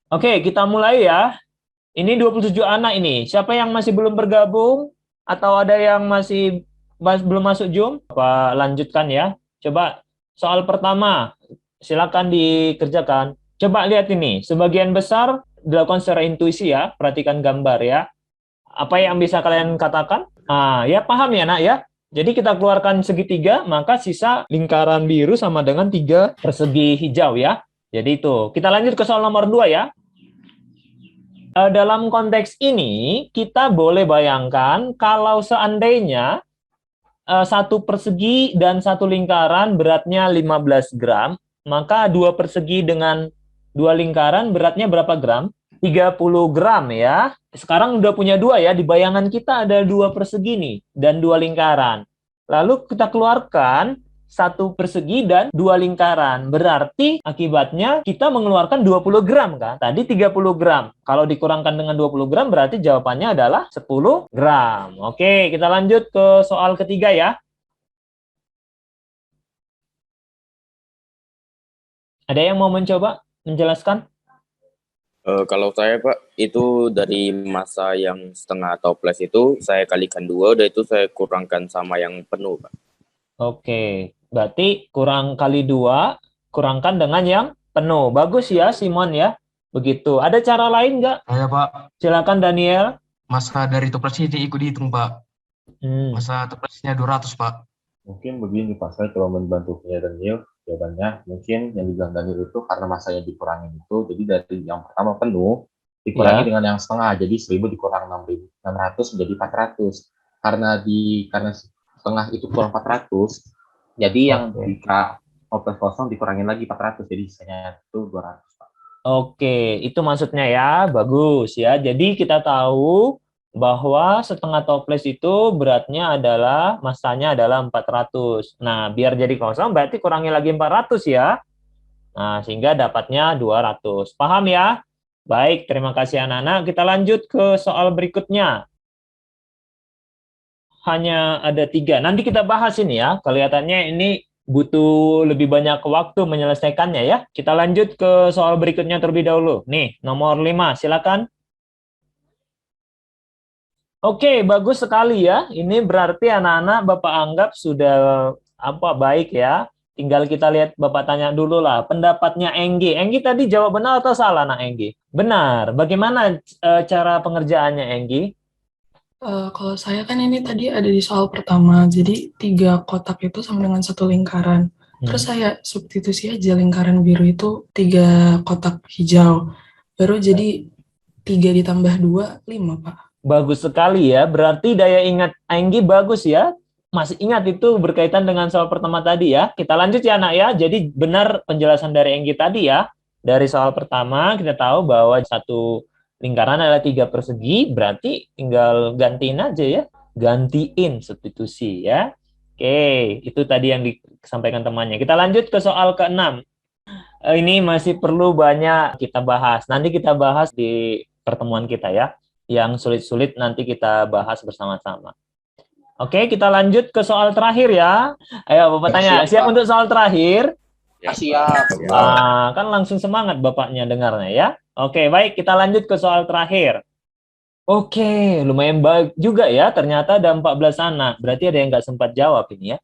Oke, kita mulai ya. Ini 27 anak ini. Siapa yang masih belum bergabung? Atau ada yang masih belum masuk Zoom? Apa lanjutkan ya? Coba soal pertama. Silakan dikerjakan. Coba lihat ini. Sebagian besar dilakukan secara intuisi ya. Perhatikan gambar ya. Apa yang bisa kalian katakan? Ya paham ya nak ya. Jadi kita keluarkan segitiga, maka sisa lingkaran biru sama dengan 3 persegi hijau ya. Jadi itu. Kita lanjut ke soal nomor 2 ya. Dalam konteks ini, kita boleh bayangkan kalau seandainya satu persegi dan satu lingkaran beratnya 15 gram, maka dua persegi dengan dua lingkaran beratnya berapa gram? 30 gram ya. Sekarang udah punya dua ya, di bayangan kita ada dua persegi nih, dan dua lingkaran. Lalu kita keluarkan satu persegi dan dua lingkaran. Berarti akibatnya kita mengeluarkan 20 gram kan? Tadi 30 gram. Kalau dikurangkan dengan 20 gram berarti jawabannya adalah 10 gram. Oke, kita lanjut ke soal ketiga ya. Ada yang mau mencoba menjelaskan? Kalau saya Pak, itu dari massa yang setengah toples itu saya kalikan 2, udah itu saya kurangkan sama yang penuh Pak. Oke, berarti kurang kali 2, kurangkan dengan yang penuh. Bagus ya, Simon ya. Begitu. Ada cara lain nggak? Saya Pak, Silakan Daniel. masa dari toplesnya ikut dihitung Pak. Masa toplesnya 200 Pak. Mungkin begini Pak, saya coba membantu Daniel. Jawabannya mungkin yang dibilang Daniel itu karena masanya dikurangi itu, jadi dari yang pertama penuh dikurangi dengan yang setengah, jadi 1000 dikurang 600 menjadi 400. Karena setengah itu kurang 400, jadi yang jika toples kosong dikurangin lagi 400, jadi sisanya itu 200 Pak. Oke, itu maksudnya ya, bagus ya. Jadi kita tahu bahwa setengah toples itu beratnya adalah, massanya adalah 400. Nah, biar jadi kosong berarti kurangi lagi 400 ya. Nah, sehingga dapatnya 200. Paham ya? Baik, terima kasih anak-anak. Kita lanjut ke soal berikutnya. Hanya ada 3. Nanti kita bahas ini ya. Kelihatannya ini butuh lebih banyak waktu menyelesaikannya ya. Kita lanjut ke soal berikutnya terlebih dahulu. Nih, nomor 5, silakan. Oke, bagus sekali ya. Ini berarti anak-anak Bapak anggap sudah baik ya. Tinggal kita lihat Bapak tanya dulu lah. Pendapatnya Enggi. Enggi tadi jawab benar atau salah, Nak Enggi? Benar. Bagaimana cara pengerjaannya, Enggi? Kalau saya kan ini tadi ada di soal pertama, jadi 3 kotak itu sama dengan 1 lingkaran. Terus saya substitusi aja lingkaran biru itu 3 kotak hijau. Baru jadi 3 ditambah 2, 5, Pak. Bagus sekali ya, berarti daya ingat Enggi bagus ya. Masih ingat itu berkaitan dengan soal pertama tadi ya. Kita lanjut ya anak ya, jadi benar penjelasan dari Enggi tadi ya. Dari soal pertama kita tahu bahwa satu lingkaran adalah 3 persegi, berarti tinggal gantiin aja ya. Gantiin substitusi ya. Oke, itu tadi yang disampaikan temannya. Kita lanjut ke soal ke-6. Ini masih perlu banyak kita bahas. Nanti kita bahas di pertemuan kita ya. Yang sulit-sulit nanti kita bahas bersama-sama. Oke, kita lanjut ke soal terakhir ya. Ayo Bapak tanya, siap untuk soal terakhir? Ya, siap. Kan langsung semangat Bapaknya dengarnya ya. Oke, baik, kita lanjut ke soal terakhir. Oke, lumayan baik juga ya. Ternyata ada 14 anak. Berarti ada yang nggak sempat jawab ini ya.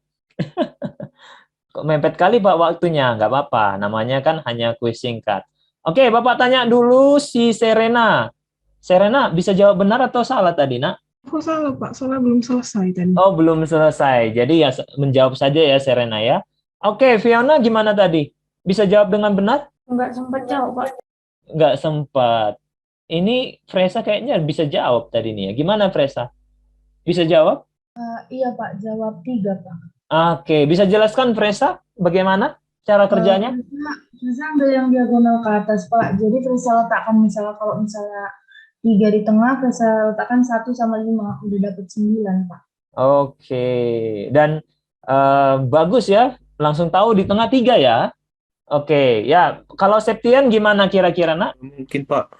Kok mepet kali Pak waktunya? Nggak apa-apa, namanya kan hanya kuis singkat. Oke, Bapak tanya dulu si Serena. Serena, bisa jawab benar atau salah tadi, Nak? Kok salah, Pak? Soalnya belum selesai tadi. Oh, belum selesai. Jadi ya menjawab saja ya, Serena ya. Oke, Fiona gimana tadi? Bisa jawab dengan benar? Nggak sempat jawab, Pak. Nggak sempat. Ini Fresa kayaknya bisa jawab tadi nih ya. Gimana, Fresa? Bisa jawab? Iya, Pak. Jawab 3, Pak. Oke, bisa jelaskan Fresa bagaimana cara kerjanya? Fresa ambil yang diagonal ke atas, Pak. Jadi Fresa letakkan kalau misalnya 3 di tengah, Fresa letakkan 1 sama 5. Udah dapat 9, Pak. Oke. Dan bagus ya. Langsung tahu di tengah 3 ya. Oke. Ya, kalau Septian gimana kira-kira, Nak? Mungkin Pak,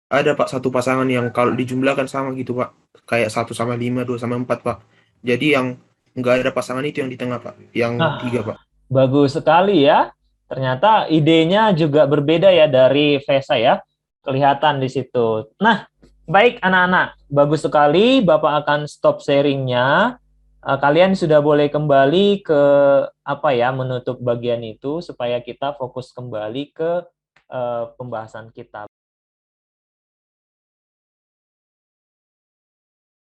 ada Pak satu pasangan yang kalau dijumlahkan sama gitu Pak. Kayak 1 sama 5, 2 sama 4 Pak. Jadi yang nggak ada pasangan itu yang di tengah Pak. Yang 3 Pak. Bagus sekali ya. Ternyata idenya juga berbeda ya dari Vesa ya. kelihatan di situ. Nah, baik anak-anak, bagus sekali. Bapak akan stop sharingnya. Kalian sudah boleh kembali ke menutup bagian itu supaya kita fokus kembali ke pembahasan kita.